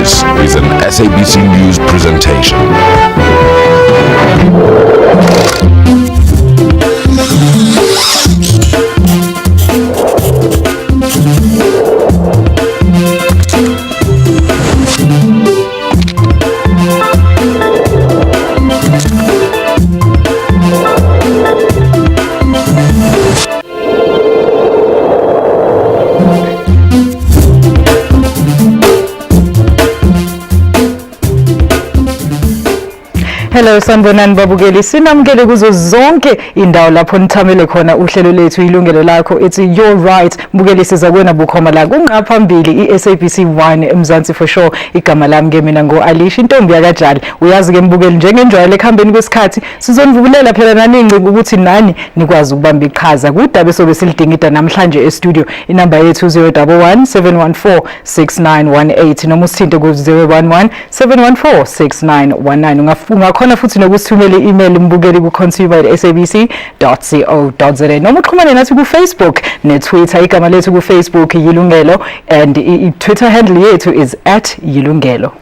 This is an SABC News presentation. Hello sanibonani babukeli, sinamukele kuzo zonke indawo lapho nithamele khona uhlelo lethu Yilungelo Lakho. It's your right. Mbukeli siza kuwena bukhoma la kungaphambili iSABC 1 eMzansi for sure. Igama lami ke mina ngo-Alish intombi yakajali. Uyazi ke mbukeli njengenjwayelo ekhambeni kwesikhathi sizonivulela phela naningi ukuthi nani nikwazi ukubamba iqhaza kudaba sobe silidingida namhlanje e-studio. Inamba yethu 011 714 6918 noma usithinte ku 011 714 6919. Ungakhona futhi nokusithumela i-email mbukeli ku consumer@sabc.co.za noma uxhumane nathi ku Facebook ne-Twitter. Igama lethu ku Facebook Yilungelo and i-Twitter handle yethu is @Yilungelo.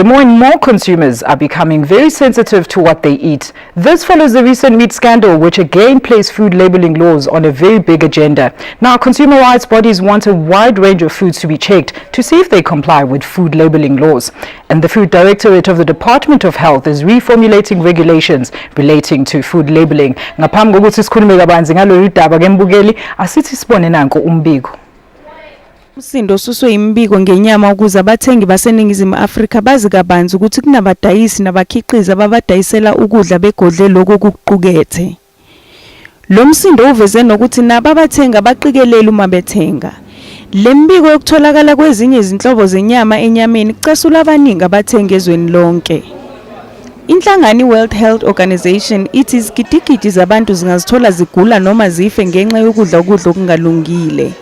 More and more consumers are becoming very sensitive to what they eat. This follows the recent meat scandal, which again placed food labeling laws on a very big agenda. Now, consumer rights bodies want a wide range of foods to be checked to see if they comply with food labeling laws. And the Food Directorate of the Department of Health is reformulating regulations relating to food labeling. Ngaphambi kokuthi sikhulume kabanzi ngalolu daba ke mbukeli, asithi sibone nanko umbiko. Umsindo osuswe imbiko ngenyama ukuze abathengi baseningizimu Afrika bazi kabanzi ukuthi kunabadayisi nabakhiqizi ababadayisela ukudla begodle lokho kuqukethe. Lo msindo uveze nokuthi nabo abathengi abaqikelele uma bethenga. Le mbiko yokutholakala kwezinye izinhlobo zenyama enyameni kucasula abaningi abathengi ezweni lonke. Inhlangano World Health Organization ithi izigidigidi zabantu zingazithola zigula noma zife ngenxa yokudla okungalungile.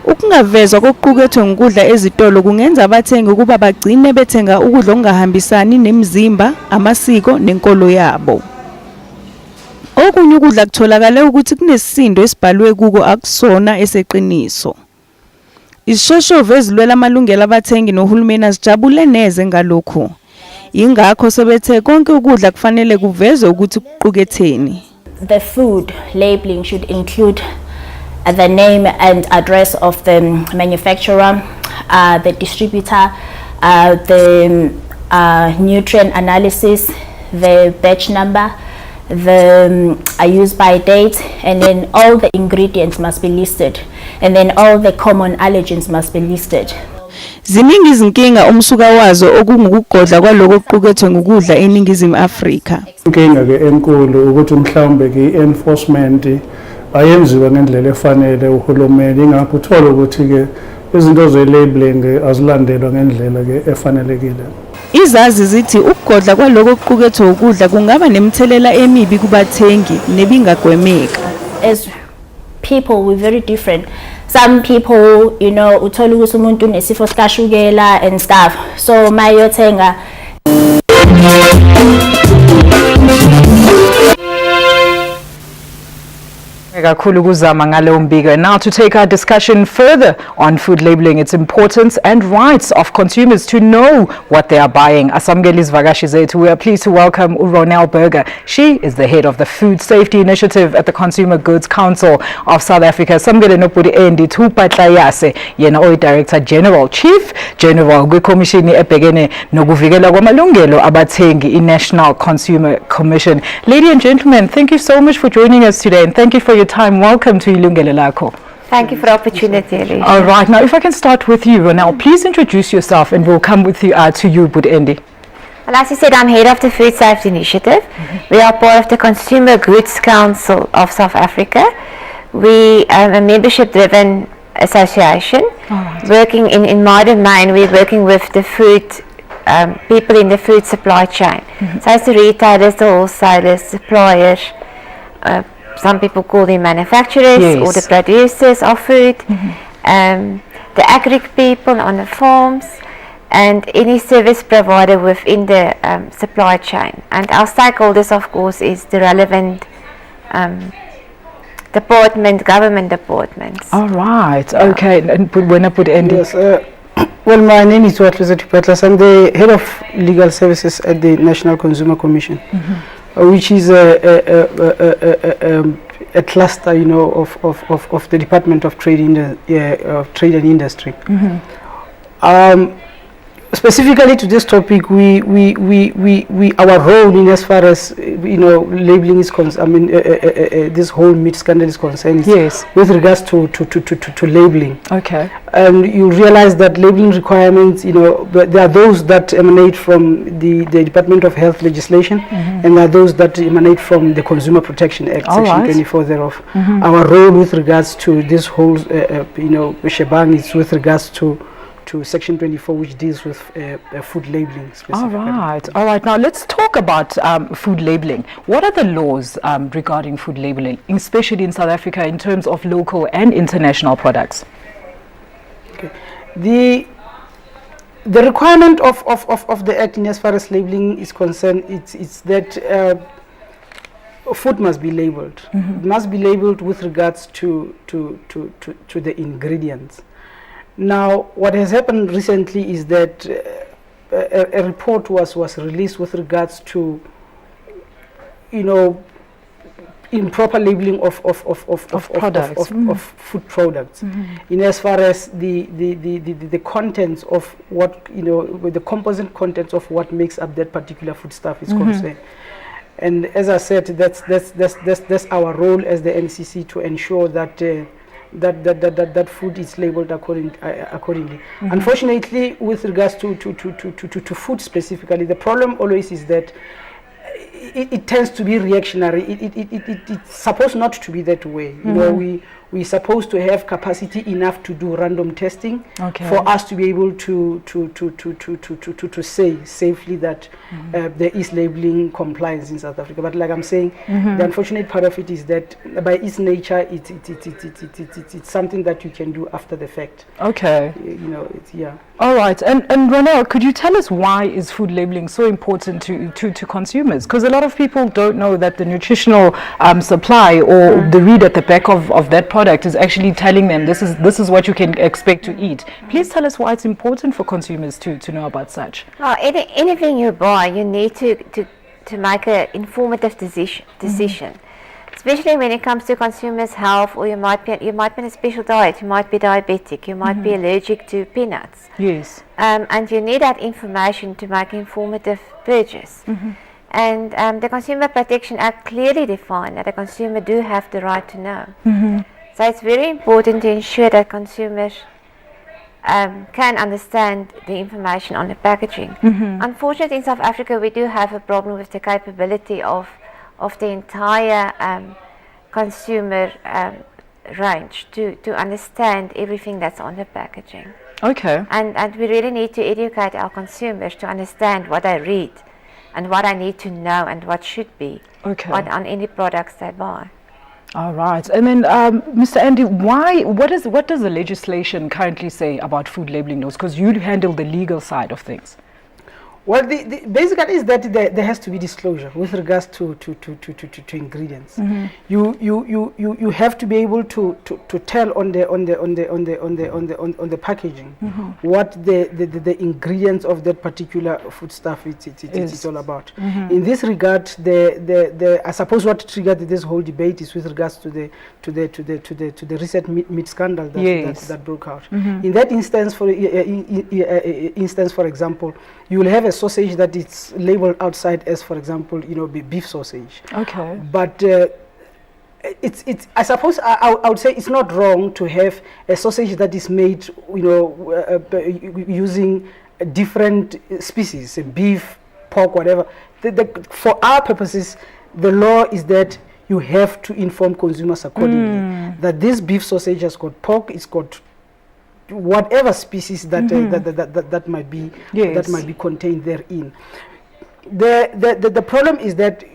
Ukungavezwa kokuqukethwe ngokudla ezitolo kungenza abathengi ukuba bagcine bethenga ukudla okungahambisani nemizimba, amasiko nenkolo yabo. Okunye ukudla kutholakale ukuthi kunesisindo esibhalwe kuko akusona eseqiniso. Isishoshovu ezilwela amalungelo abathengi nohulumeni azijabule neze ngalokho. Ingakho sebethe konke ukudla kufanele kuvezwe ukuthi kuquketheni. The food labeling should include the name and address of the manufacturer, the distributor, the nutrient analysis, the batch number, the use by date, and then all the ingredients must be listed, and then all the common allergens must be listed. Ziningi izinkinga umsuka wazo okungukugodla kwaloko okuqukethwe ngokudla eningizimu Afrika. Inkinga ke enkulu ukuthi mhlawumbe ke enforcement ayenziwa ngendlela efanele uhulumeni, ingakho uthola ukuthi ke izinto ze-labeling azilandelwa ngendlela ke efanelekile. Izazi zithi ukugodla kwaloko okuqukethwe ukudla kungaba nemthelela emibi kubathengi nebingagwemeka. As people, we're very different. Some people, you know, uthola ukuthi umuntu unesifo sikashukela and stuff. So mayothenga Now to take our discussion further on food labeling, its importance and rights of consumers to know what they are buying. We are pleased to welcome Ronel Berger. She is the head of the Food Safety Initiative at the Consumer Goods Council of South Africa. Director General, Chief General Commission National Consumer Commission. Ladies and gentlemen, thank you so much for joining us today, and thank you for your time. Welcome to YilungeloLakho. Thank you for the opportunity. All right, now if I can start with you, Ronel, please introduce yourself and we'll come with you to you, Budendi. Well, as you said, I'm head of the Food Safety Initiative. We are part of the Consumer Goods Council of South Africa. We are a membership-driven association. Right. Working in my domain, we're working with the food people in the food supply chain. So it's the retailers, the wholesalers, suppliers, some people call them manufacturers, yes, or the producers of food, the agri people on the farms, and any service provider within the supply chain. And our stakeholders, of course, is the relevant government departments. All right. Okay. And when I put Andy. Yes. Well, my name is Watlizetu Petlas. I'm the head of legal services at the National Consumer Commission, which is a cluster, you know, of the Department of Trade Trade and Industry. Specifically to this topic, our role in as far as labeling is concerned, this whole meat scandal is concerned, yes, with regards to labeling. Okay. And you realize that labeling requirements, there are those that emanate from the Department of Health legislation, and there are those that emanate from the Consumer Protection Act, Section 24 thereof. Our role with regards to this whole, shebang is with regards to Section 24, which deals with food labeling specifically. All right. Now let's talk about food labeling. What are the laws regarding food labeling, especially in South Africa, in terms of local and international products? Okay. The requirement of the Act in as far as labeling is concerned, it's that food must be labeled. It must be labeled with regards to the ingredients. Now, what has happened recently is that a report was released with regards to, improper labeling of food products, in as far as the contents of what the composite contents of what makes up that particular foodstuff is concerned. And as I said, that's our role as the NCC to ensure that. That food is labeled accordingly. Unfortunately, with regards to food specifically, the problem always is that it tends to be reactionary. It's supposed not to be that way. We're supposed to have capacity enough to do random testing for us to be able to say safely that there is labeling compliance in South Africa. But like I'm saying, the unfortunate part of it is that by its nature, it's something that you can do after the fact. Okay. Yeah. All right. And Ronel, could you tell us why is food labeling so important to consumers? Because a lot of people don't know that the nutritional supply or the read at the back of that product is actually telling them this is what you can expect to eat. Please tell us why it's important for consumers to know about such. Well, anything you buy, you need to make an informative decision. Especially when it comes to consumers' health, or you might be on a special diet, you might be diabetic, you might be allergic to peanuts. Yes. And you need that information to make informative purchase. And the Consumer Protection Act clearly defines that the consumer do have the right to know. So it's very important to ensure that consumers can understand the information on the packaging. Unfortunately, in South Africa, we do have a problem with the capability of the entire consumer range to understand everything that's on the packaging. Okay. And we really need to educate our consumers to understand what they read and what I need to know and what should be on any products they buy. All right. And then, Mr. Andy, what does the legislation currently say about food labeling laws? Because you handle the legal side of things. Well, the basically is that there has to be disclosure with regards to ingredients. You have to be able to tell on the packaging what the ingredients of that particular foodstuff it's all about. In this regard, I suppose what triggered this whole debate is with regards to the recent meat scandal that broke out. In that instance, for example, you will have a sausage that is labeled outside as, for example, beef sausage. Okay. But it's I suppose I would say it's not wrong to have a sausage that is made, using different species, beef, pork, whatever. For our purposes, the law is that you have to inform consumers accordingly that this beef sausage has got pork, it's got whatever species that that might be contained therein. The problem is that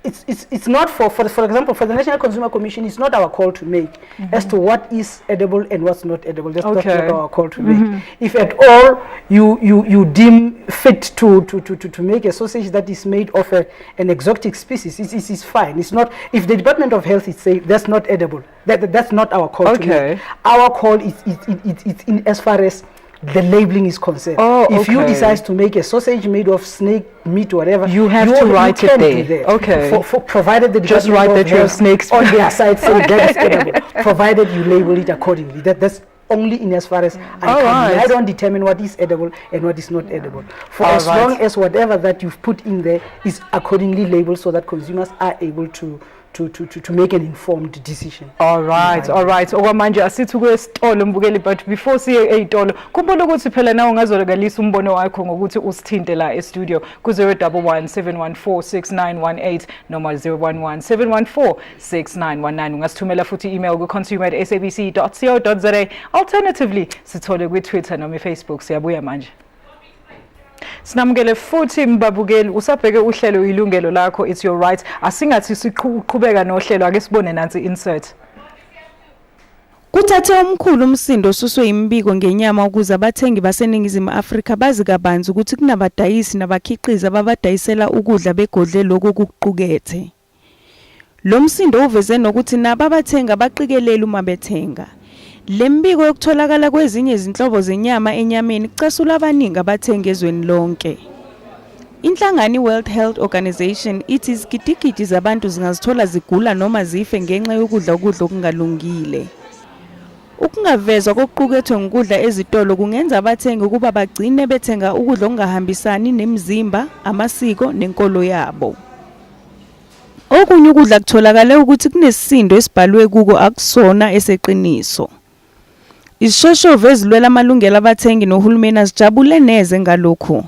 it's not for example, for the National Consumer Commission, it's not our call to make as to what is edible and what's not edible. That's not our call to make. If at all you deem fit to make a sausage that is made of an exotic species, it's fine. It's not. If the Department of Health is saying that's not edible, that's not our call to make. Our call is in as far as the labeling is concerned. If you decide to make a sausage made of snake meat or whatever, you have to write it there. Okay. For provided the just write that you're snakes on their side saying that is edible. Provided you label it accordingly. That's only in as far as I don't determine what is edible and what is not edible. For as long as whatever that you've put in there is accordingly labeled, so that consumers are able to make an informed decision. All right. Okwamanje asithi kwesitolo mbukeli, but before siye eyitolo kumbona ukuthi phela nawo ngazolekalisa umbono wakho ngokuthi usithinte la e-studio ku 011-714-6918 noma 011-714-6919. Ungasithumela futhi email ku consumer@sabc.co.za. Alternatively sithole ku Twitter noma Facebook. Siyabuya manje. Sinamukele futhi mbabukeli, usabheke uhlelo Yilungelo Lakho, it's your right. Asingathi siqhubeka nohlelo, ake sibone nansi insert. Kuthathe omkhulu umsindo osuswe imbiko ngenyama ukuze abathengi baseningizimu Afrika bazi kabanzi ukuthi kunabadayisi nabakhiqizi ababadayisela ukudla begodle lokho kuqukethe. Lo msindo uveze nokuthi nabo abathenga baqikelele uma bethenga. Lembiko yokutholakala kwezinye izinhlobo zenyama enyameni kucasula abaningi abathenga ezweni lonke. Inhlangano World Health Organization ithi izigidigidi zabantu zingazithola zigula noma zife ngenxa yokudla okungalungile. Ukungavezwa kokuqukethwe ngokudla ezitolo kungenza abathengi ukuba bagcine bethenga ukudla okungahambisani nemizimba, amasiko nenkolo yabo. Okunye ukudla kutholakala ukuthi kunesisindo esibhalwe kuko akusona eseqiniso. Isishoshovu ezilwela amalungelo abathengi nohulumeni azijabule neze ngalokho.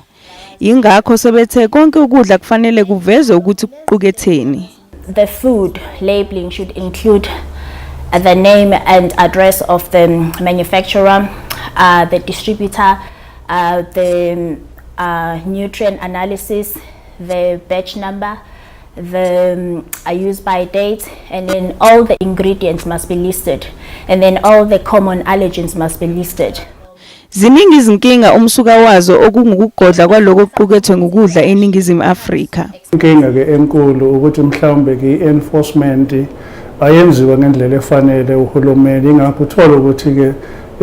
Ingakho sebethe konke ukudla kufanele kuvezwe ukuthi kuquketheni. The food labeling should include the name and address of the manufacturer, the distributor, the nutrient analysis, the batch number, the use by date, and then all the ingredients must be listed, and then all the common allergens must be listed. Ziningi izinkinga umsuka wazo okungukugodla kwaloko okuqukethwe ngokudla eningizimu Afrika. Inkinga ke enkulu ukuthi mhlawumbe ke enforcement ayenziwa ngendlela efanele uhulumeni, ingakho uthola ukuthi ke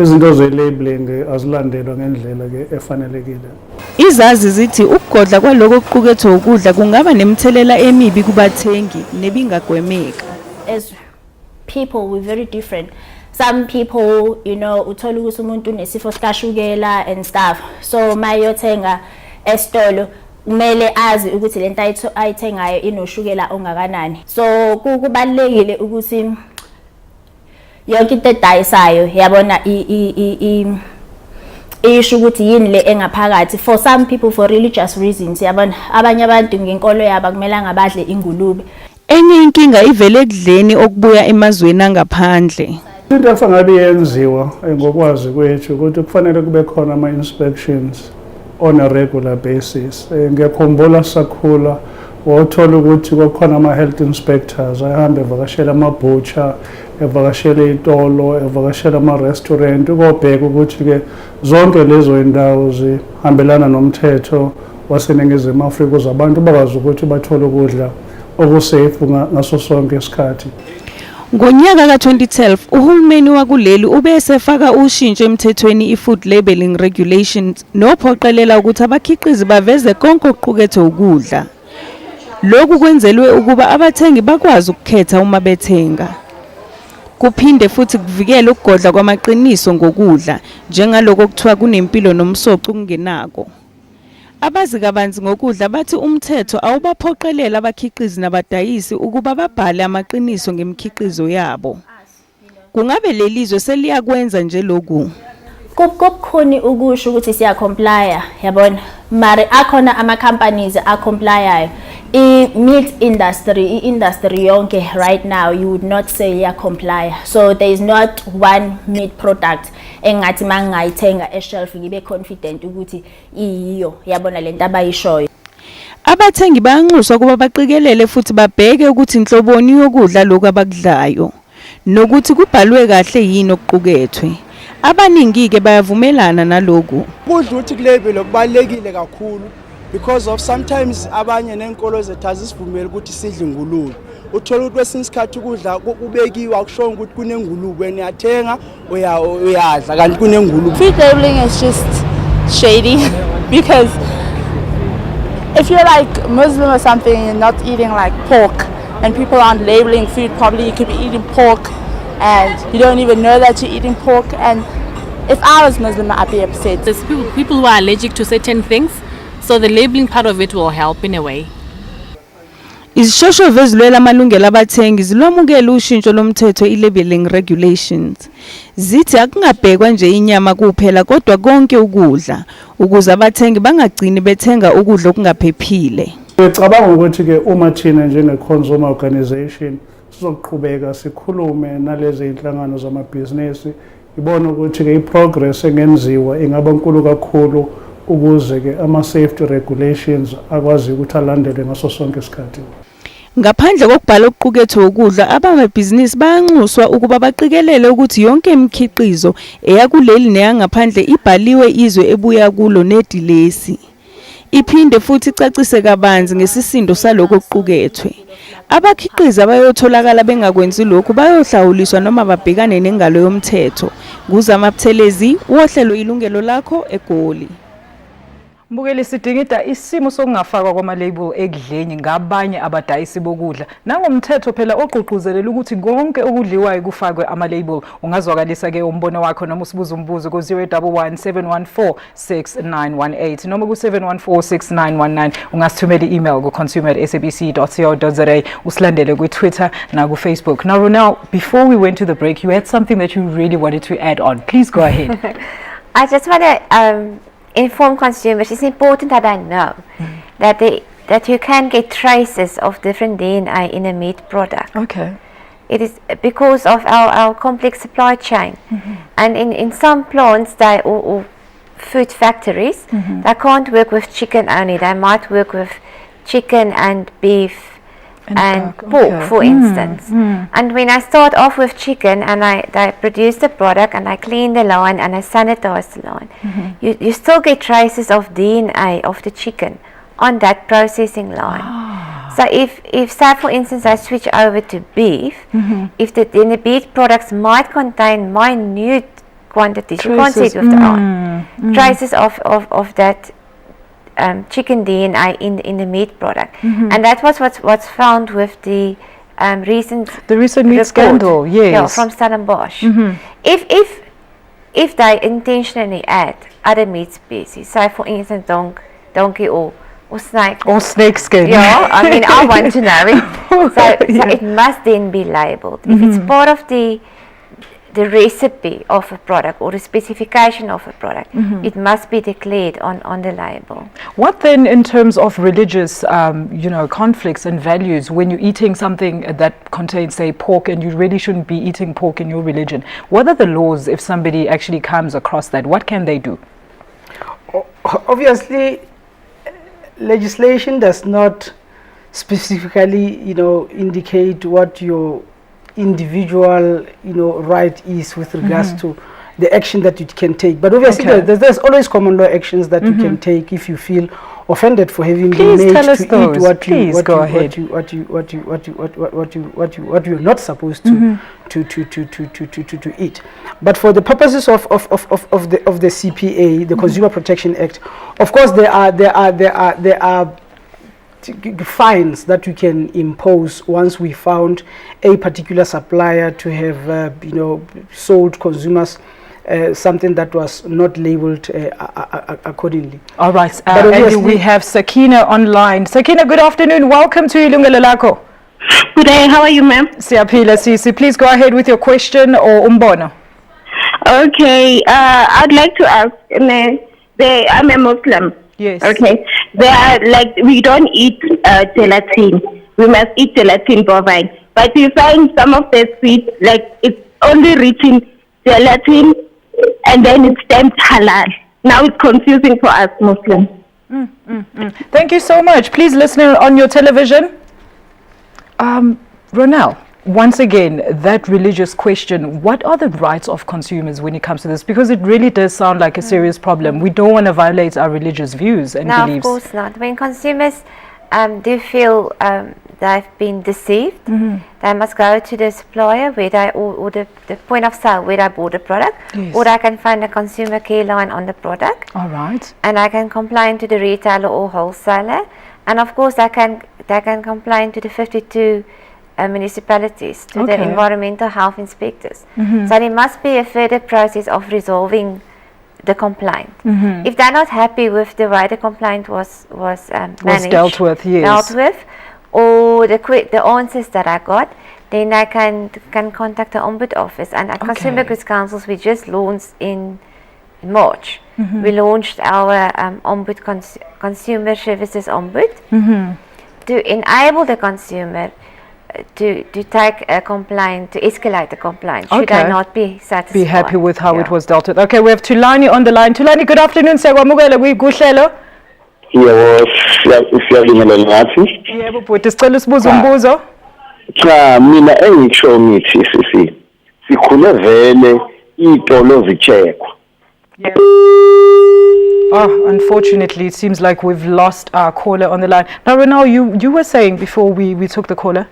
izinto ze-labeling azilandelwa ngendlela ke efanelekile. Izazi zithi ukugodla kwaloko okuqukethwe ukudla kungaba nemthelela emibi kubathengi nebingagwemeka. As people, we're very different. Some people, uthola ukuthi umuntu unesifo sikashukela and stuff. So mayothenga esitolo kumele azi ukuthi lento ayithengayo inoshukela ongakanani. So kubalekile ukuthi yonke into edayisayo yabona isho ukuthi yini le engaphakathi. For some people, for religious reasons, yabona abanye abantu ngenkolo yabo kumelanga badle ingulube. Enye inkinga ivele ekudleni okubuya emazweni angaphandle. Into efanele yenziwa ngokwazi kwethu ukuthi kufanele kube khona ama-inspections on a regular basis. Ngiyakhumbula sakhula wathola ukuthi kwakhona ama-health inspectors ahambe evakashela ama-butcher, evakashela iy'tolo, evakashela ama-restaurant ukobheka ukuthi-ke zonke lezo indawo zihambelana nomthetho waseningizimu Afrika ukuze abantu bakwazi ukuthi bathole ukudla okusafe ngaso sonke isikhathi. Ngonyaka ka-2012 uhulumeni wakuleli ubesefaka ushintsho emthethweni i-food labeling regulations nophoqelela ukuthi abakhiqizi baveze konke okuqukethwe ukudla. Lokhu kwenzelwe ukuba abathengi bakwazi ukukhetha uma bethenga. Kuphinde futhi kuvikele ukugodla kwamaqiniso ngokudla njengaloko kuthiwa kunempilo nomsoco kungenako. Abazi kabanzi ngokudla bathi umthetho awubaphoqelela abakhiqizi nabadayisi ukuba babhale amaqiniso ngemikhiqizo yabo. Kungabe lelizwe seliyakwenza nje lokhu? Kubukhuni ukusho ukuthi siya comply, yabona, mari akhona ama companies acomplyayo. I-meat industry yonke right now, you would not say ya comply. So there is not one meat product engathi mangayithenga e-shelf ngibe confident ukuthi iyo, yabona lento abayishoyo. Abathengi bayanxuswa kuba baqikelele futhi babheke ukuthi inhloboni yokudla lokhu abakudlayo nokuthi kubhalwe kahle yini okuqukethwe. Abaningi-ke bayavumelana naloku. Kudla ukuthi kulabel okubalekile kakhulu because of sometimes abanye nenkolo zethu azisivumeli ukuthi sidle ingulube. Uthola ukuthi kwesinye isikhathi ukudla kubekiwe akushongo ukuthi kunengulube wena uyathenga uyadla kanti kunengulube. Food labeling is just shady because if you're like Muslim or something and you're not eating like pork and people aren't labeling food properly, you could be eating pork and you don't even know that you're eating pork. And if I was Muslim, I'd be upset. There's people who are allergic to certain things, so the labeling part of it will help in a way. Izishoshovu ezilwela amalungelo abathengi zilwamukela ushintsho lomthetho i-labeling regulations. Zithi akungabhekwa nje inyama kuphela kodwa konke ukudla ukuze abathengi bangagcini bethenga ukudla okungaphephile. Ngicabanga ukuthi ke uma thina njenge-consumer organization sizoqhubeka sikhulume nalezi inhlangano zamabhizinisi ibona ukuthi ke i-progress engenziwa ingaba nkulu kakhulu ukuze ke ama-safety regulations akwazi ukuthi alandelwe ngaso sonke isikhathi. Ngaphandle kokubhala okuqukethwe ukudla abamabhizinisi bayanxuswa ukuba baqikelele ukuthi yonke imikhiqizo eyakuleli neyangaphandle ibhaliwe izwe ebuya kulo nedilesi. Iphinde futhi icacise kabanzi ngesisindo saloko okuqukethwe. Abakhiqizi abayotholakala bengakwenzi lokhu bayohlawuliswa noma babhekane nengalo yomthetho. Nguzamabuthelezi wohlelo Yilungelo Lakho eGoli. Mbukeli sidingida isimo sokungafakwa kwama-label ekudleni ngabanye abadayisi bokudla nangomthetho phela ogqugquzelela ukuthi konke okudliwayo kufakwe ama-label. Ungazwakalisa-ke umbono wakho noma usibuza umbuzo ku-011 714 6918 noma ku-714 6919. Ungasithumela i-email ku-consumer@sabc.co.za, usilandele kwi-Twitter naku-Facebook. Now Ronel, before we went to the break, you had something that you really wanted to add on. Please go ahead. I just want to inform consumers. It's important that I know that you can get traces of different DNA in a meat product. Okay. It is because of our complex supply chain. And in some plants or food factories, they can't work with chicken only. They might work with chicken and beef and pork, for instance. And when I start off with chicken and I produce the product and I clean the line and I sanitize the line, you still get traces of DNA of the chicken on that processing line. So if say for instance I switch over to beef, if then the beef products might contain minute quantities, you can't see it with the eye, traces of that chicken DNA in the meat product, and that was what's found with the recent meat scandal, yes, yeah, from Stellenbosch. If they intentionally add other meat species, say for instance donkey or snake or snake skin, yeah, I mean I want to know it. So it must then be labelled. If it's part of the recipe of a product or the specification of a product, it must be declared on the label. What then in terms of religious conflicts and values when you're eating something that contains, say, pork, and you really shouldn't be eating pork in your religion? What are the laws if somebody actually comes across that? What can they do? Obviously, legislation does not specifically indicate what your individual right is with regards to the action that you can take, but obviously there's always common law actions that you can take if you feel offended for having been made to eat what you're not supposed to eat. But for the purposes of the CPA, the Consumer Protection Act, of course there are fines that you can impose once we found a particular supplier to have sold consumers something that was not labeled accordingly. All right, and we have Sakina online. Sakina, good afternoon. Welcome to YilungeloLakho. Good day. How are you, ma'am? Siyaphila Sisi. Please go ahead with your question or umbono. Okay, I'd like to ask. I'm a Muslim. Yes. Okay. They are like, we don't eat gelatin. We must eat gelatin bovine. But you find some of the sweets, like it's only rich in gelatin and then it's stamped halal. Now it's confusing for us Muslims. Thank you so much. Please listen on your television. Ronel, once again, that religious question, what are the rights of consumers when it comes to this? Because it really does sound like a serious problem. We don't want to violate our religious views and No, beliefs. of course not. When consumers do feel they've been deceived, they must go to the supplier where they, or the point of sale where they bought the product, Yes. or they can find a consumer care line on the product. All right. And I can complain to the retailer or wholesaler, and of course they can complain to the 52 municipalities, to the Okay. environmental health inspectors. So there must be a further process of resolving the complaint. If they're not happy with the way the complaint was managed, dealt with, yes. dealt with, or the answers that I got, then I can contact the Ombud office. And at Consumer Goods Councils, we just launched in March. We launched our Ombud Consumer Services Ombud to enable the consumer to take a complaint, to escalate the complaint, should I not be satisfied. Be happy with how it was dealt with. Okay, we have Tulani on the line. Tulani, good afternoon. Siyabonga kuhlelo. Yebo, siyabingelela ngathi. Yebo bhuti, sicela usibuze umbuzo. Cha, mina engisho ngithi sikhule vele itolo zichekwa. Oh, unfortunately, it seems like we've lost our caller on the line. Now, Ronel, you were saying before we took the caller.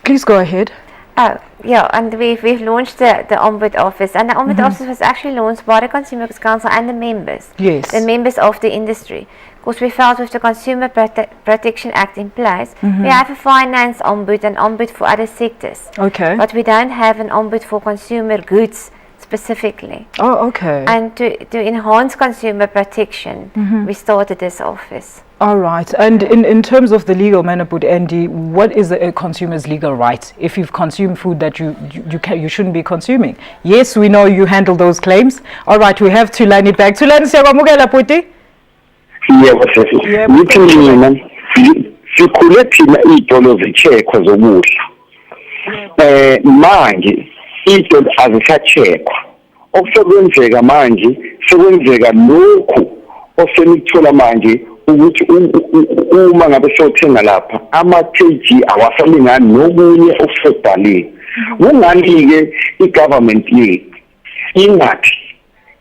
Please go ahead. Oh, yeah, and we've launched the Ombud office, and the Ombud office was actually launched by the Consumer Goods Council and the members. Yes. The members of the industry. Because we felt with the Consumer Protection Act in place, we have a finance ombud and ombud for other sectors. Okay. But we don't have an ombud for consumer goods specifically. Oh, okay. And to enhance consumer protection, we started this office. All right. And in terms of the legal manner, Andy, what is a consumer's legal right if you've consumed food that you shouldn't be consuming? Yes, we know you handle those claims. All right, we have to line it back. Tulani siyabamukela Puti. Yebo sisi. Ngithi mina sikhule thina itolo zichekwa zokudla. Manje itolo azisachekwa. Okusekwenzeka manje sekwenzeka lokhu osenithola manje ukuthi uma ngabe sothenga lapha ama-kg awasalingani nokunye okusedaleni. Kungani-ke i-government yethu ingathi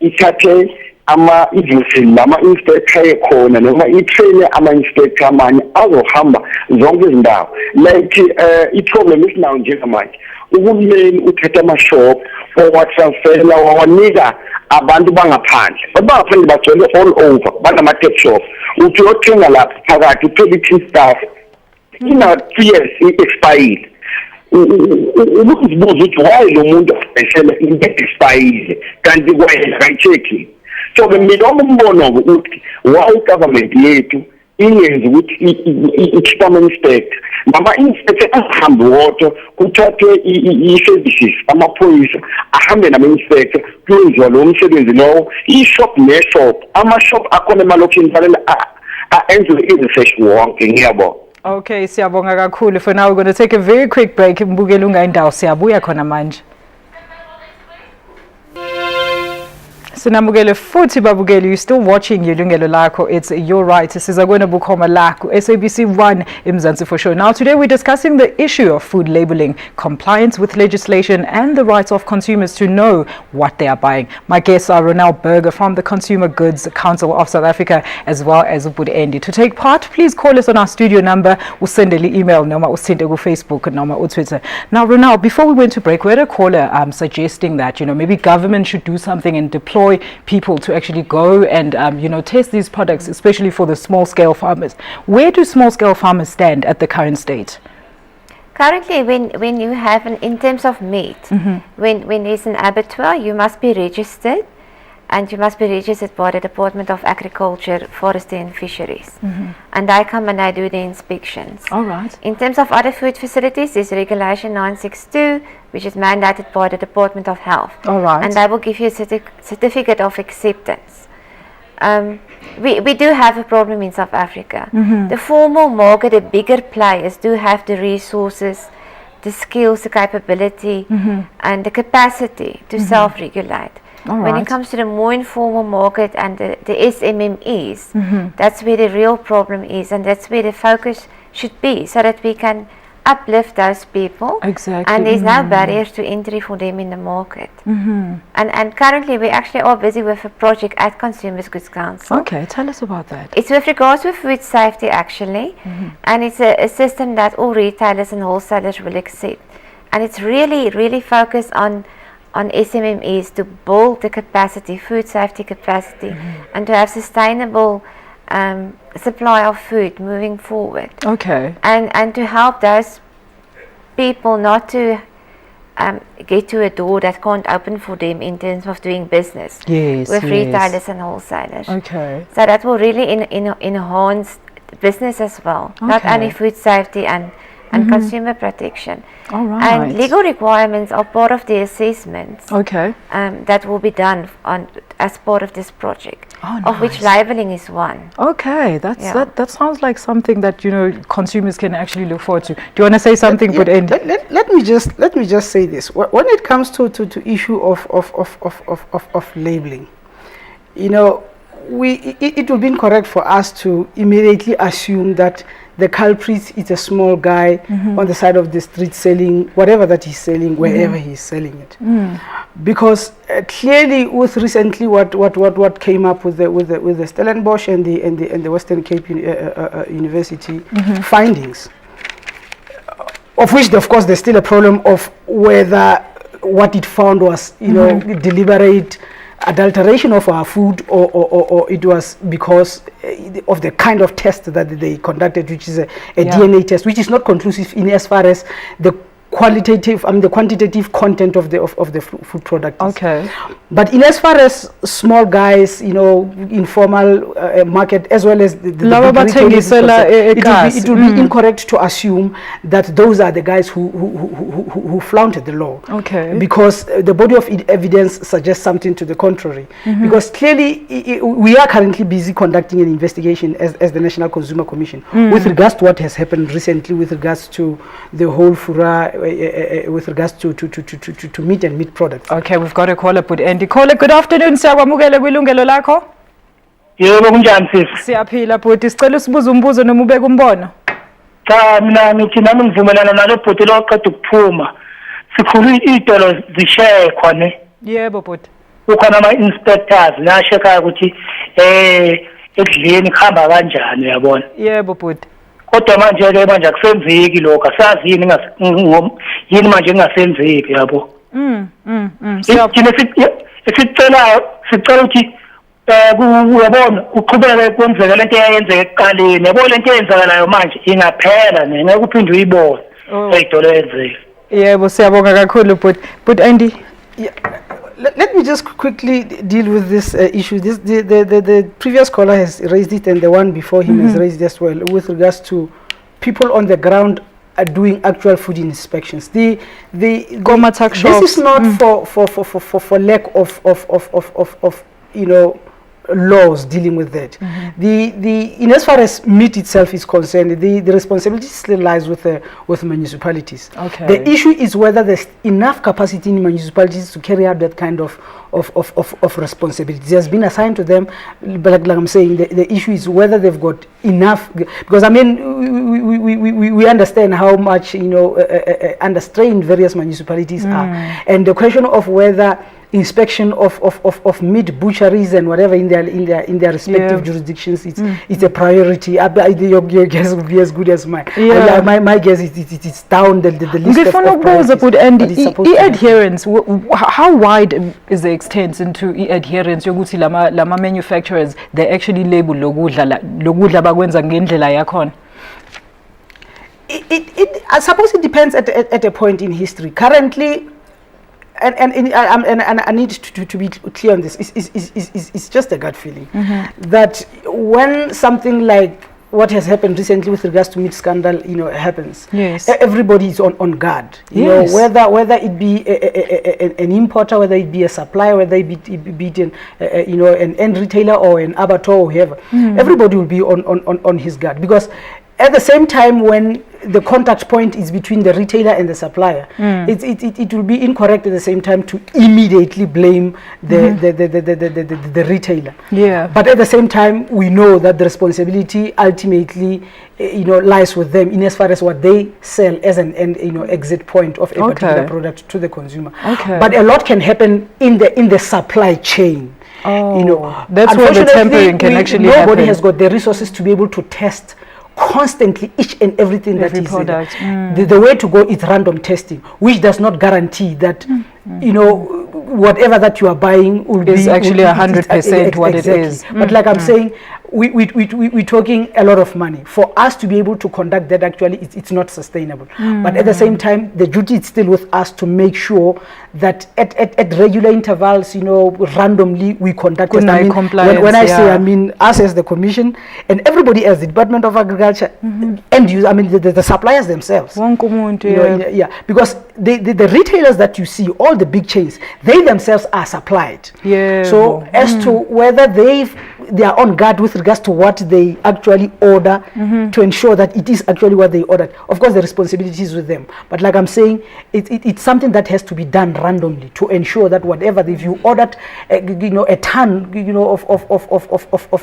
ithathe ama-inspector ekhona noma i-traine ama-inspector amanye azohamba zonke izindawo. Like i-problem esinayo njengamanje, uhulumeni uthatha ama-shop owatransfera wawanika abantu bangaphandle. Bangaphandle bagcwele all over, banama-tech shop. Uthi uyothenga lapha phakathi uthole staff ina 2 years i-expired. Ubuzibuza ukuthi why lo muntu ayishela into expired kanti wena kayicheki. So mina umbono ukuthi why government yethu ingenzi ukuthi i-external inspector nama inspector ahambe wodwa kuthathwe i-services amaphoyisa ahambe nama-inspector kwenziwa lo msebenzi lowo i-shop ne-shop ama-shop akhona emalokishini fanele enziwe i-research wonke ngiyabona. Okay, siyabonga kakhulu. For now, we're going to take a very quick break. Mbukela ungaindawo siyabuya khona manje. Sinamukele futhi babukeli, you're still watching YilungeloLakho. It's your right. Sizakwenza bukhoma lakho. SABC 1 Mzansi for sure. Now today we're discussing the issue of food labeling, compliance with legislation and the rights of consumers to know what they are buying. My guests are Ronel Berger from the Consumer Goods Council of South Africa as well as Ubud Endi. To take part, please call us on our studio number, usendele email noma usende ku Facebook noma Twitter. Now Ronel, before we went to break, we had a caller suggesting that maybe government should do something and deploy people to actually go and test these products, especially for the small-scale farmers. Where do small-scale farmers stand at the current state? Currently, when you have in terms of meat, when there's an abattoir, you must be registered, and you must be registered by the Department of Agriculture, Forestry and Fisheries. And they come and they do the inspections. All right. In terms of other food facilities, there's Regulation 962, which is mandated by the Department of Health. All right. And they will give you a certificate of acceptance. We do have a problem in South Africa. The formal market, the bigger players do have the resources, the skills, the capability, and the capacity to self-regulate. When it comes to the more informal market and the SMMEs, that's where the real problem is, and that's where the focus should be, so that we can uplift those people. Exactly. And there's no barriers to entry for them in the market. And currently we actually are busy with a project at Consumer Goods Council. Okay, tell us about that. It's with regards to food safety actually, and it's a system that all retailers and wholesalers will accept. And it's really focused on SMMEs to build the capacity, food safety capacity, and to have sustainable supply of food moving forward. Okay. And to help those people not to get to a door that can't open for them in terms of doing business with retailers and wholesalers. Okay. So that will really enhance business as well, not only food safety and consumer protection. All right. And legal requirements are part of the assessments. Okay. That will be done as part of this project, of which labeling is one. Okay, that sounds like something that consumers can actually look forward to. Do you want to say something? Let me just say this. When it comes to issue of labeling, it will be incorrect for us to immediately assume that the culprit is a small guy on the side of the street selling whatever that he's selling, wherever he's selling it. Because clearly, with recently what came up with the Stellenbosch and the Western Cape University findings, of which of course there's still a problem of whether what it found was deliberate adulteration of our food, or it was because of the kind of test that they conducted, which is a DNA test, which is not conclusive in as far as the quantitative content of the food product. Okay. But in as far as small guys, informal market, as well as the it will be incorrect to assume that those are the guys who flaunted the law. Okay. Because the body of evidence suggests something to the contrary. Because clearly we are currently busy conducting an investigation as the National Consumer Commission with regards to what has happened recently, with regards to the whole furor with regards to meat and meat products. Okay, we've got a caller put in. Caller, good afternoon. Siyamukela YilungeloLakho. Yebo kunjani sisi? Siyaphila bhuti, sicela usibuze umbuzo noma ubeke umbono. Cha mina ngithi nami ngivumelana nalo bhuti lo oqeda ukuphuma. Sikhulu izitolo zishaya khona. Yebo bhuti. Ukhona ama inspectors nasheka ukuthi ekudleni kuhamba kanjani uyabona. Yebo bhuti. Kodwa manje akusenzeki lokho, asazi yini yini manje engasenzeki yabo. Sicela ukuthi uyabona uqhubeke kwenzeka lento eyenzeka ekuqaleni, yabo lento eyenzakalayo manje ingaphela ngeke uphinde uyibone eyidolo yenzeka. Yebo siyabonga kakhulu but Andy, let me just quickly deal with this issue. The previous caller has raised it, and the one before him has raised it as well, with regards to people on the ground are doing actual food inspections. This is not for lack of laws dealing with that. In as far as meat itself is concerned, the responsibility still lies with municipalities. Okay. The issue is whether there's enough capacity in municipalities to carry out that kind of responsibility. It has been assigned to them, but like I'm saying, the issue is whether they've got enough. Because I mean, we understand how much under strain various municipalities are, and the question of whether inspection of meat butcheries and whatever in their respective jurisdictions, it's a priority. Your guess would be as good as mine. My guess is it's down the list of priorities. And e-adherence, how wide is the extent into e-adherence yokuthi lama manufacturers they actually label lokudla bakwenza ngendlela yakhona? I suppose it depends at a point in history. Currently, and I need to be clear on this. It's just a gut feeling that when something like what has happened recently with regards to meat scandal, happens. Yes. Everybody is on guard. Yes. Whether it be an importer, whether it be a supplier, whether it be an end retailer or an abattoir or whoever, everybody will be on his guard, because at the same time, when the contact point is between the retailer and the supplier, it will be incorrect at the same time to immediately blame the retailer. Yeah. But at the same time, we know that the responsibility ultimately, lies with them in as far as what they sell as an end, exit point of a particular product to the consumer. Okay. But a lot can happen in the supply chain. Oh, that's where the tempering can actually happen. Nobody has got the resources to be able to test constantly each and everything that is product. The way to go is random testing, which does not guarantee that whatever that you are buying is actually 100% what it is. But like I'm saying, we're talking a lot of money. For us to be able to conduct that, actually it's not sustainable. But at the same time, the duty is still with us to make sure that at regular intervals, randomly we conduct it. I mean, when I say, I mean us as the Commission and everybody else, the Department of Agriculture, and you, I mean the suppliers themselves. Because the retailers that you see, all the big chains, they themselves are supplied. So as to whether they are on guard with regards to what they actually order to ensure that it is actually what they ordered. Of course, the responsibility is with them. But like I'm saying, it's something that has to be done randomly to ensure that whatever, if you ordered, a ton,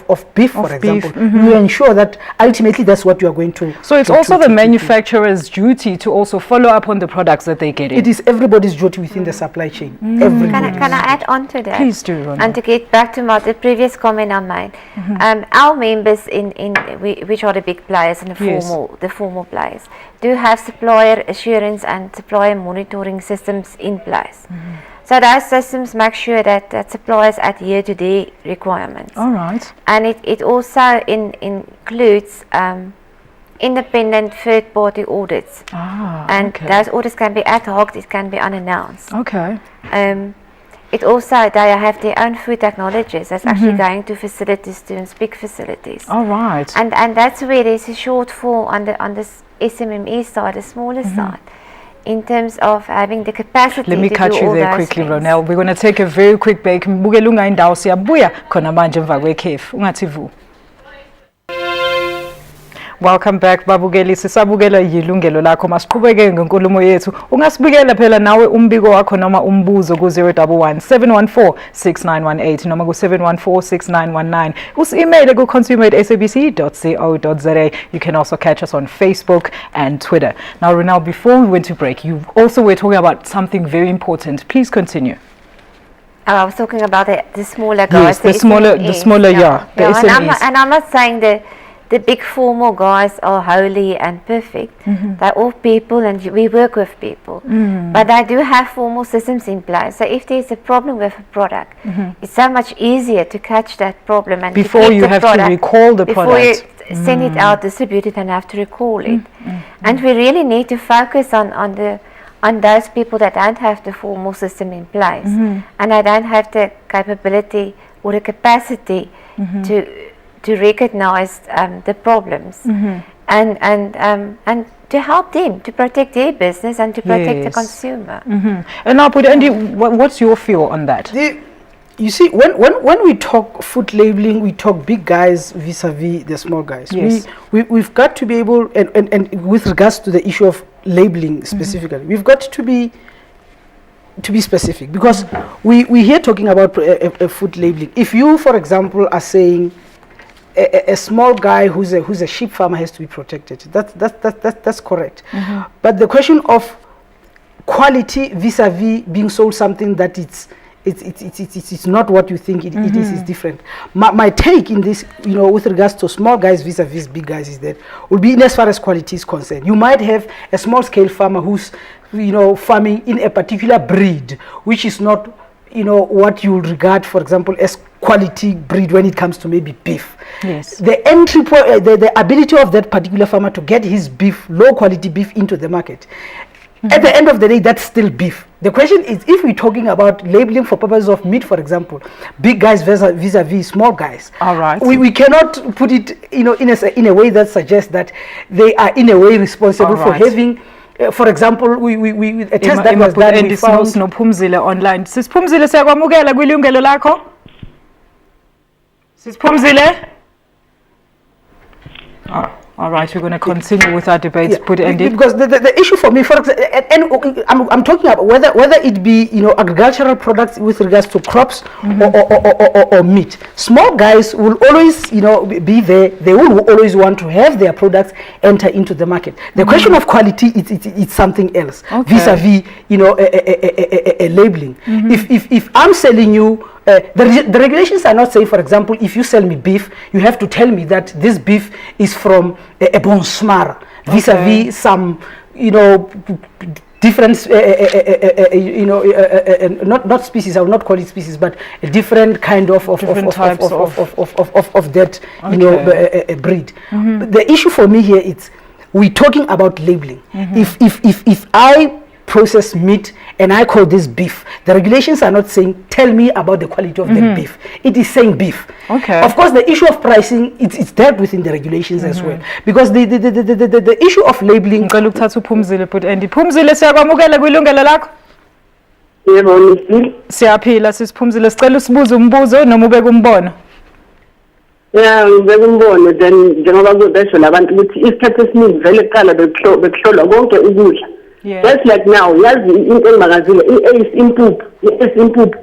of beef, for example, you ensure that ultimately that's what you are going to. So it's also the manufacturer's duty to also follow up on the products that they get in. It is everybody's duty within the supply chain. Can I add on to that? Please do, Ronnie. And to get back to the previous comment I made, our members which are the big players and the formal players, do have supplier assurance and supplier monitoring systems in place. So those systems make sure that suppliers adhere to their requirements. All right. And it also includes independent third-party audits. Those audits can be ad hoc, it can be unannounced. Okay. It also, they have their own food technologists that's actually going to facilities to inspect facilities. All right. And that's where there's a shortfall on the SMME side, the smaller side, in terms of having the capacity. Let me to cut do you all there those quickly, things. Ronelle. We're going to take a very quick break. Mbukela indawo siyabuya khona manje emva kwekhefu. Ungathi vu. Welcome back, babukeli. Sisabukela YilungeloLakho. Masiqhubeke ngenkulumo yethu. Ungasibikela phela nawe umbiko wakho noma umbuzo ku 011 714 6918 noma ku 714 6919. Usi-email ku consumer@sabc.co.za. You can also catch us on Facebook and Twitter. Now, Ronelle, before we went to break, you also were talking about something very important. Please continue. I was talking about the smaller guys. Yes, the smaller, SMEs. And I'm not saying the big formal guys are holy and perfect. They're all people and we work with people. But they do have formal systems in place. So if there's a problem with a product, it's so much easier to catch that problem and before you have to recall the before product. You send it out, distribute it, and have to recall it. And we really need to focus on those people that don't have the formal system in place and they don't have the capability or the capacity to recognize the problems and to help them to protect their business and to protect the consumer. And now, Andy, what's your feel on that? You see, when we talk food labeling, we talk big guys vis-a-vis the small guys. Yes. We've got to be able, and with regards to the issue of labeling specifically, we've got to be specific, because we're here talking about a food labeling. If you, for example, are saying a small guy who's a sheep farmer has to be protected, that's correct. But the question of quality vis-a-vis being sold something that it's not what you think it is different. My take in this, with regards to small guys vis-a-vis big guys, is that will be in as far as quality is concerned. You might have a small scale farmer who's farming in a particular breed, which is not what you regard, for example, as quality breed when it comes to maybe beef. Yes. The entry point, the ability of that particular farmer to get his beef, low quality beef, into the market. At the end of the day, that's still beef. The question is, if we're talking about labeling for purposes of meat, for example, big guys vis-a-vis small guys. All right. We cannot put it, in a way that suggests that they are in a way responsible for having. For example, we a test that was done, we found no Phumzile online. Sis Phumzile, siyakwamukela kwilungelolakho. Sis Phumzile. All right, we're going to continue with our debate. Yeah, Put Andy. because the issue for me, for example, and I'm talking about whether it be agricultural products with regards to crops or meat. Small guys will always be there. They will always want to have their products enter into the market. The question of quality it's something else. Vis-a-vis a labeling. If I'm selling you. The regulations are not saying, for example, if you sell me beef, you have to tell me that this beef is from a bonsmara, vis-a-vis some, different, not species. I will not call it species, but a different kind of that, breed. The issue for me here is we're talking about labeling. If I process meat and I call this beef, the regulations are not saying tell me about the quality of the beef. It is saying beef. Of course, the issue of pricing it's dealt with in the regulations as well, because the issue of labeling. Phumzile siyakwamukela kwilungelo lakho. Yebo, siyaphila sisiphumzile, sicela usibuze umbuzo noma ubeke umbono. Yeah, ngibeka umbono then njengoba kubesho labantu ukuthi isikhathi esiningi vele kuqala bekuhlolwa konke ukudla. Just like now, yazi into engibakazile i-ace impuphu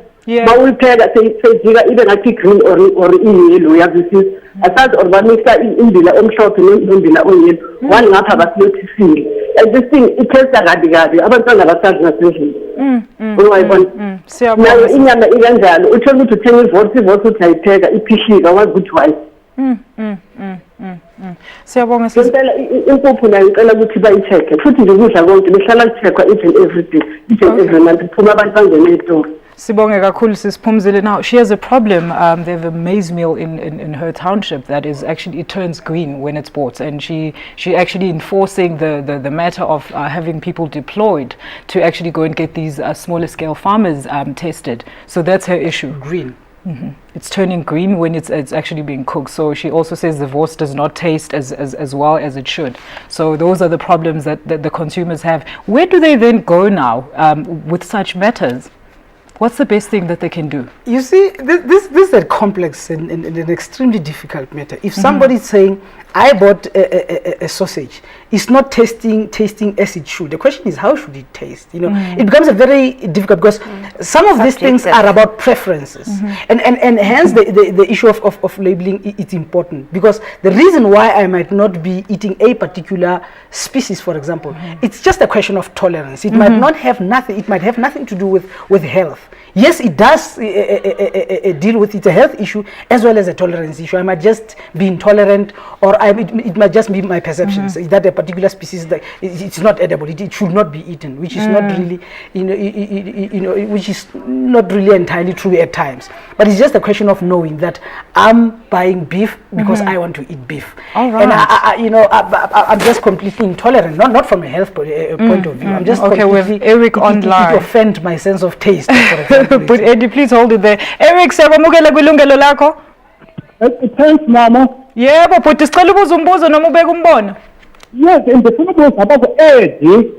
bawuyipheka seyijika ibe ngathi green or i-yellow yazisisa asazi or bamisa imbila omhlophe nombila oyellow one ngapha basiyothisile and this thing iphesa kabi abantwana basazi ngasendlini uyayibona nayo inyama ikanjalo uthola ukuthi uthenga ivorsi uthi ayipheka iphishika wazi ukuthi why siyabonga ngempela impuphu nayo ngicela ukuthi bayi-check futhi nje ukudla konke behlala ku-checkwa each and every day each and every month kuphuma abantu bangene ey'toro. Sibonge kakhulu sisiphumzile. Now she has a problem. They have a maize mill in her township that is actually, it turns green when it's bought, and she actually enforcing the matter of having people deployed to actually go and get these smaller scale farmers tested. So that's her issue. Green. It's turning green when it's actually being cooked. So she also says the wors does not taste as well as it should. So those are the problems that the consumers have. Where do they then go now with such matters? What's the best thing that they can do? You see, this is a complex and an extremely difficult matter. If somebody is saying, I bought a sausage, it's not tasting as it should. The question is, how should it taste? It becomes a very difficult, because some of these things are about preferences, and hence the issue of labeling is important, because the reason why I might not be eating a particular species, for example, it's just a question of tolerance. It might not have nothing. It might have nothing to do with health. Yes, it does deal with it's a health issue as well as a tolerance issue. I might just be intolerant, or it might just be my perceptions that a particular species that it's not edible. It should not be eaten, which is not really, which is not really entirely true at times. But it's just a question of knowing that I'm buying beef because I want to eat beef, and I'm just completely intolerant, not from a health point of view. I'm just completely, with Eric online. It offend my sense of taste, for example. But Eddie, please hold it there. Eric, siyakwamukela kwilungelo lakho. Thanks mama. Yebo, but sicela ubuze umbuzo noma ubeke umbono. Yes, ndifuna ukubuza about Eddie.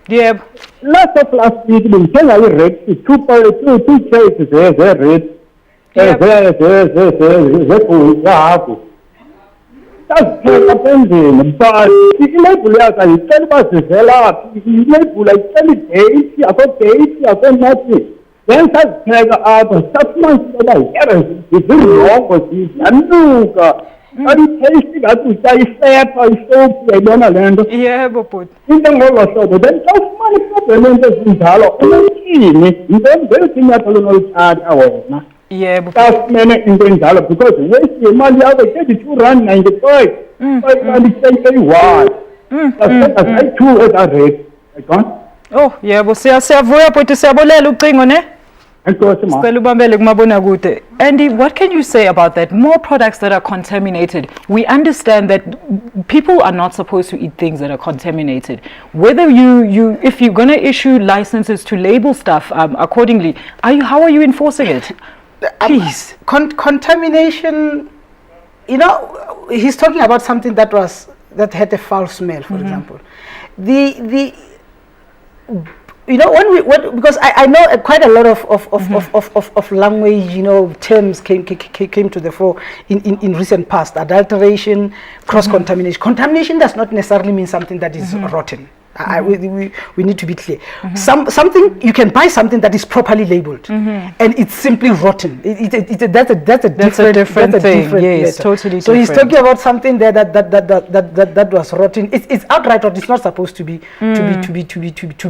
Yebo. Last week bengithenga i-rate two cases ze-rate zehafu. Sazipheka penzeni mfana. Ilebhulu yakhe ayicela uba zivelaphi. Ilebhulu ayicela idate, akho date, akho nothing. Then sazipheka apha safumanisa uba zizirongo ziyanuka. Ayitaste ngathi usayifepha isopu uyayibona le nto. Yebo bhuti. Into ngolo hlobo then xa ufumana iproblem ento ezinjalo unothini yintoni ngeyiphi inyathelo onolithatha wena. Yebo. Xa ufumene into enjalo because waste yemali yakho R32.95 5.1 ayi-2 at that rate. Oh yebo, siyavuya bhuti, siyabulela ucingo ne. Andy, what can you say about that? More products that are contaminated. We understand that people are not supposed to eat things that are contaminated. Whether if you're going to issue licenses to label stuff accordingly, how are you enforcing it? Please. Contamination, he's talking about something that had a foul smell, for example. you know, because I know quite a lot of language, you know, terms came to the fore in recent past. Adulteration, cross-contamination. Contamination does not necessarily mean something that is rotten. We need to be clear. Something, you can buy something that is properly labeled and it's simply rotten. That's a different thing. Yes, totally different. So he's talking about something there that was rotten. It's outright rotten. It's not supposed to be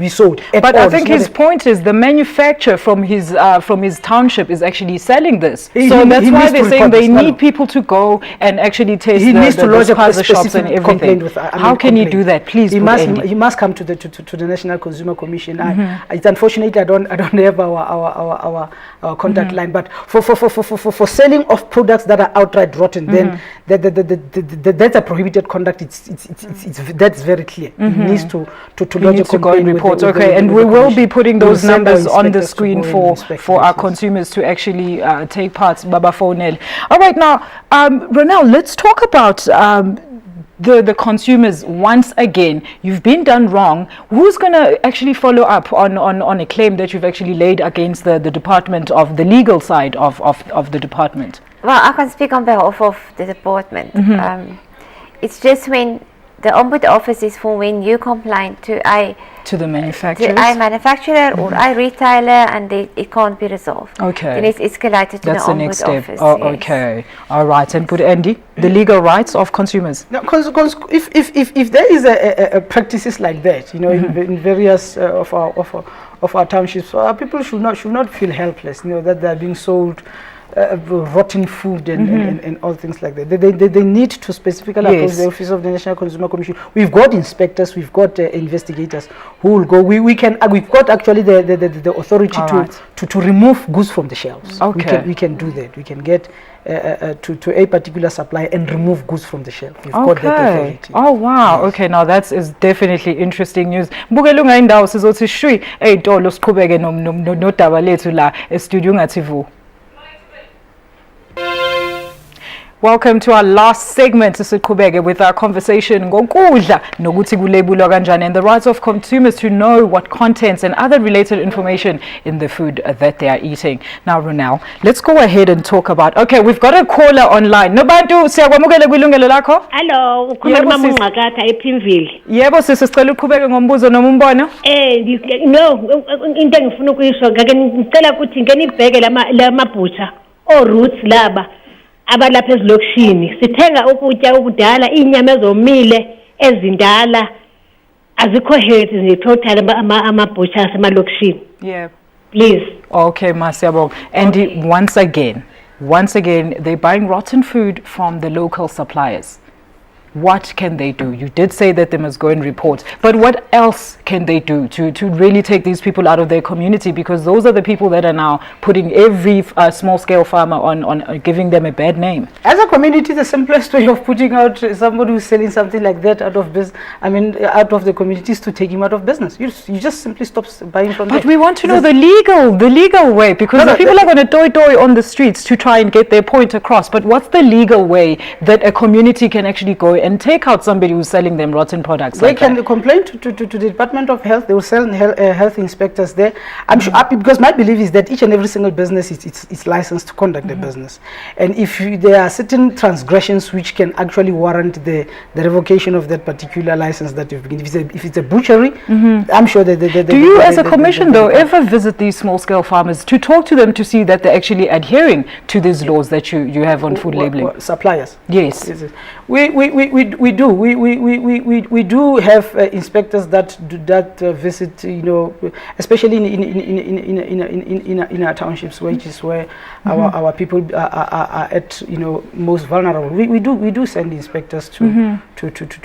sold. But I think his point is the manufacturer from his township is actually selling this. So that's why they're saying they need people to go and actually taste the shops and everything. How can he do that? Please, he must come to the National Consumer Commission. It's unfortunate I don't have our contact line, but for selling of products that are outright rotten, then that's a prohibited conduct. That's very clear. He needs to lodge a complaint report. Okay, and we will be putting those numbers on the screen for our consumers to actually take part. Baba Fonel. All right, now, Ronel, let's talk about the consumers once again. You've been done wrong. Who's going to actually follow up on a claim that you've actually laid against the department, of the legal side of the department? Well, I can speak on behalf of the department. It's just when the Ombudsman office is for when you complain to the manufacturer or a retailer and it can't be resolved. Okay. Then it's escalated to the Ombudsman office. Oh, yes. Okay. All right. And put Andy, the legal rights of consumers. Now, if there is a practices like that, you know, in various of our townships, people should not feel helpless. You know, that they are being sold rotten food and all things like that. They need to specifically approach the Office of the National Consumer Commission. We've got inspectors, we've got investigators who will go. We've got actually the authority to remove goods from the shelves. Okay. We can do that. We can get to a particular supplier and remove goods from the shelf. We've got that authority. Oh wow. Yes. Okay, now that is definitely interesting news. Mbukela indawo sizothi shwi eyitolo siqhubeke nodaba lethu la e-studio ngathi. Welcome to our last segment with our conversation ngokudla nokuthi kulabelwa kanjani and the rights of consumers to know what contents and other related information in the food that they are eating. Now, Ronel, let's go ahead and talk about. Okay, we've got a caller online. Nobantu siyakwamukela YilungeloLakho. Hello, ukhuluma uMnqakatha ePimville. Yebo sisi sicela uqhubeke ngombuzo noma umbono? No, into engifuna ukuyisho ngake ngicela ukuthi ngene ibheke lama butcher o roots laba abalapha ezilokishini sithenga ukutya okudala inyama ezomile ezindala azikho healthy nje total ama butchers emalokishini. Yeah, please. Okay, Masiyabonga. And once again they're buying rotten food from the local suppliers. What can they do? You did say that they must go and report, but what else can they do to really take these people out of their community? Because those are the people that are now putting every small-scale farmer on giving them a bad name. As a community, the simplest way of putting out somebody who's selling something like that out of business, out of the community, is to take him out of business. You just simply stop buying from them. But we want to know the legal way, because the people are going to toy on the streets to try and get their point across. But what's the legal way that a community can actually go and take out somebody who's selling them rotten products? They can complain to the Department of Health. They will send health inspectors there. I'm sure, because my belief is that each and every single business is licensed to conduct the business, and if there are certain transgressions which can actually warrant the revocation of that particular license that you've given, if it's a butchery, I'm sure that do you as a commission though ever visit these small-scale farmers to talk to them to see that they're actually adhering to these laws that you have on food labeling? Suppliers. Yes. We do have inspectors that visit, you know, especially in our townships, which is where our people are at, you know, most vulnerable. We do send inspectors to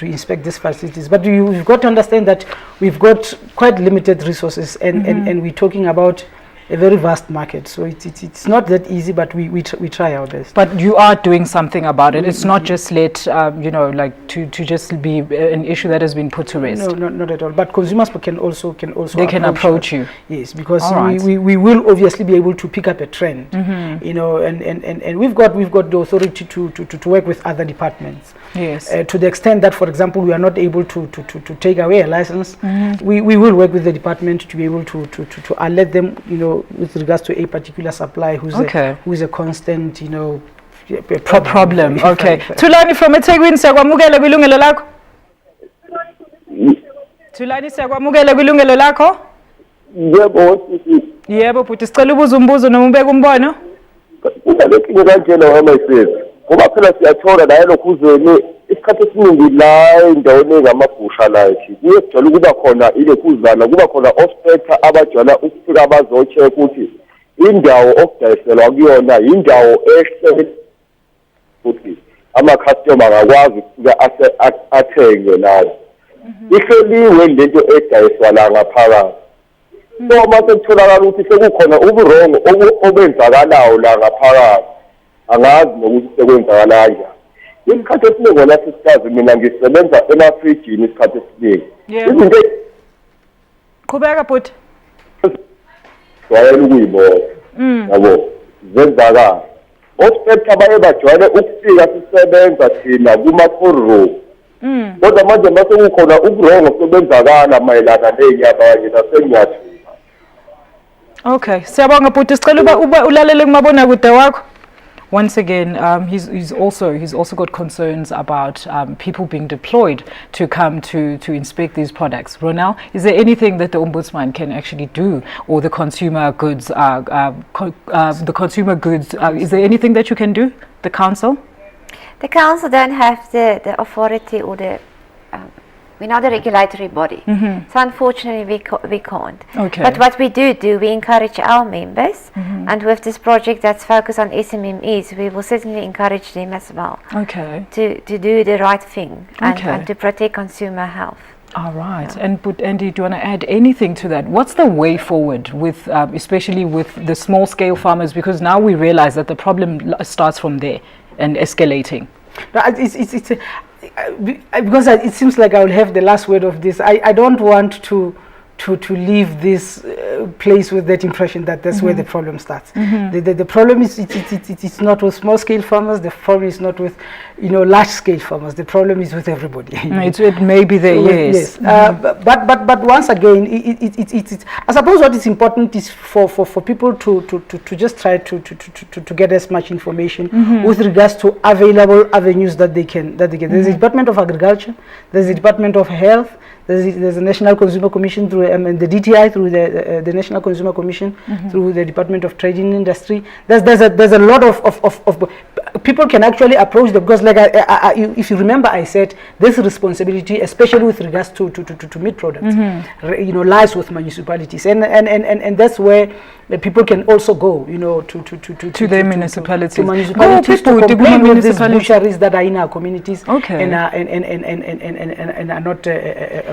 inspect these facilities, but you've got to understand that we've got quite limited resources, and we're talking about a very vast market, so it's not that easy, but we try our best. But you are doing something about it. It's not just let you know, like to just be an issue that has been put to rest. No, not at all. But consumers can also they can approach you. Yes, because we will obviously be able to pick up a trend, you know, and we've got the authority to work with other departments. Yes. To the extent that, for example, we are not able to take away a license, we will work with the department to be able to alert them, you know, with regards to a particular supply who's a constant, you know, problem. Okay. Tulani from eThekwini siyakwamukela kwilungelo lakho. Tulani siyakwamukela kwilungelo lakho. Yebo sisi. Yebo futhi sicela ubuza umbuzo noma ubeke umbono. Ubalekinge kanjena wamayisezi. Ngoba phela siyathola la lokhu uzweni isikhathi esiningi la endaweni engamabhusha la ethi kuyejwayele ukuba khona ilekhuzana kuba khona ospector abajwayela ukufika abazocheck ukuthi indawo okudayiselwa kuyona indawo ehle futhi ama-customer angakwazi ukufika athenge nawo. Ihleliwe lento edayiswa la ngaphakathi. So mase kutholakala ukuthi sekukhona uburongo obenzakalayo la ngaphakathi angazi nokuthi sekwenzakala kanjani. Isikhathi esiningi wona sisisazi mina ngisebenza emafrijini isikhathi esiningi. Izinto qhubeka bhuti. Wayela ukuyibona. Yabo zenzakala. Ospector baye bajwayele ukufika sisebenza thina kuma-call room. Kodwa manje mase kukhona uburongo sobenzakala mayelana ney'nyabanye nasenyathini. Okay, siyabonga bhuti sicela ulalele kumabonakude wakho. Once again, he's also got concerns about people being deployed to come to inspect these products. Ronald, is there anything that the Ombudsman can actually do, or the consumer goods? Is there anything that you can do? The council? The council don't have the authority or the. We're not a regulatory body, so unfortunately we can't. Okay. But what we do, we encourage our members, and with this project that's focused on SMMEs, we will certainly encourage them as well. Okay. To do the right thing and to protect consumer health. All right. Yeah. But Andy, do you want to add anything to that? What's the way forward with, especially with the small scale farmers? Because now we realize that the problem starts from there and escalating. Because it seems like I will have the last word of this. I don't want to leave this place with that impression that that's where the problem starts. The problem is it's not with small scale farmers. The problem is not with large scale farmers. The problem is with everybody. It may be there, yes. But once again, I suppose what is important is for people to just try to get as much information with regards to available avenues that they can get. There's the Department of Agriculture. There's the Department of Health. There's the National Consumer Commission through and the DTI through the National Consumer Commission through the Department of Trade and Industry. There's a lot of people can actually approach them, because like if you remember I said this responsibility, especially with regards to meat products, lies with municipalities, and that's where the people can also go, to their municipalities. To municipalities to complain with these butcheries that are in our communities and are not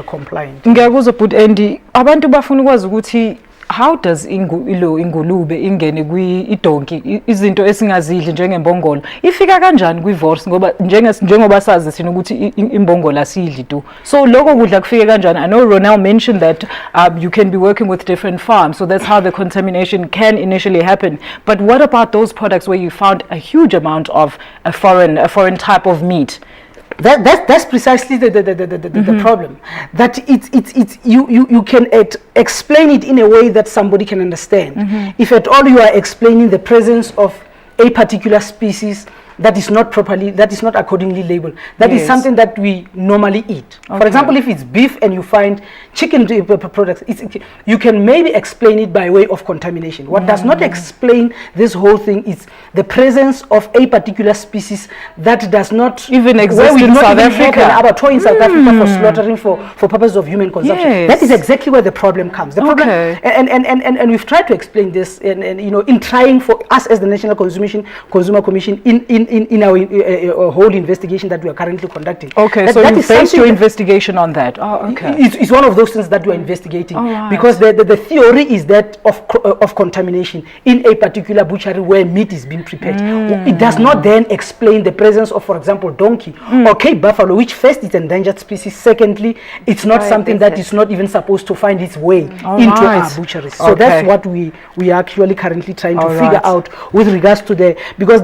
compliant. Ngiyakuzwa but Andy, abantu bafuna ukwazi ukuthi how does ingulube ingene kwi-donkey izinto esingazidli njengembongolo ifika kanjani kwi-vorse, ngoba njengoba sazi thina ukuthi imbongolo asidli tu, so lokho kudla kufike kanjani? I know Ronald mentioned that you can be working with different farms, so that's how the contamination can initially happen, but what about those products where you found a huge amount of a foreign type of meat? That's precisely the problem. That you can explain it in a way that somebody can understand. If at all you are explaining the presence of a particular species that is not accordingly labeled, that is something that we normally eat. For example, if it's beef and you find chicken products, you can maybe explain it by way of contamination. What does not explain this whole thing is the presence of a particular species that does not even exist in South Africa. An abattoir in South Africa for slaughtering for purposes of human consumption. That is exactly where the problem comes. The problem, and we've tried to explain this, and in trying for us as the National Consumer Commission in our whole investigation that we are currently conducting. Okay, so you based your investigation on that. Oh, okay. It's one of those things that we are investigating, because the theory is that of contamination in a particular butchery where meat is being prepared. It does not then explain the presence of, for example, donkey or Cape buffalo, which first is an endangered species. Secondly, it's not something that is not even supposed to find its way into our butcheries. So that's what we are actually currently trying to figure out with regards to because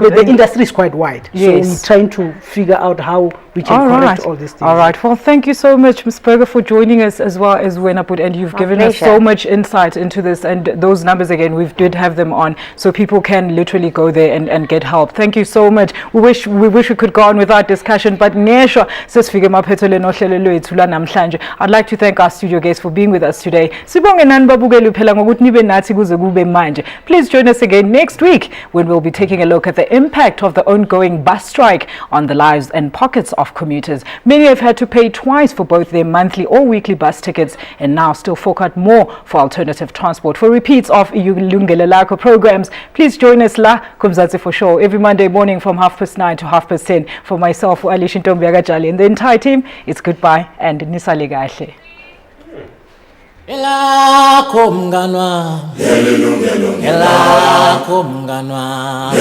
the industry is quite wide. Yes. So we're trying to figure out how we can correct all these things. All right. Well, thank you so much, Ms. Berger, for joining us as well as Wenaput, and you've given us so much insight into this, and those numbers again, we did have them on, so people can literally go there and get help. Thank you so much. We wish we could go on with our discussion, but I'd like to thank our studio guests for being with us today. Please join us again next week when we'll be taking a look at the impact of the ongoing bus strike on the lives and pockets of commuters. Many have had to pay twice for both their monthly or weekly bus tickets and now still fork out more for alternative transport. For repeats of YilungeloLakho programs, please join us la Kumzansi for sure every Monday morning from 9:30 to 10:30. For myself, Alish Ntombi and the entire team, it's goodbye and nisale kahle. Lakho mnganwa Lakho mnganwa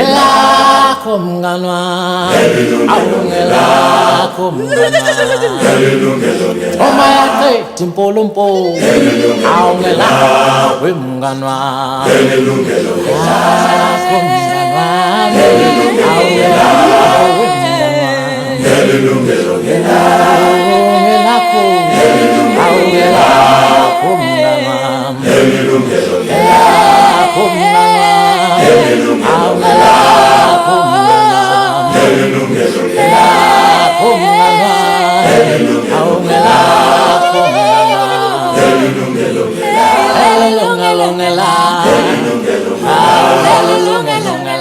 Lakho mnganwa Lakho mnganwa Oma yake timpolompo Lakho mnganwa Lakho mnganwa Lakho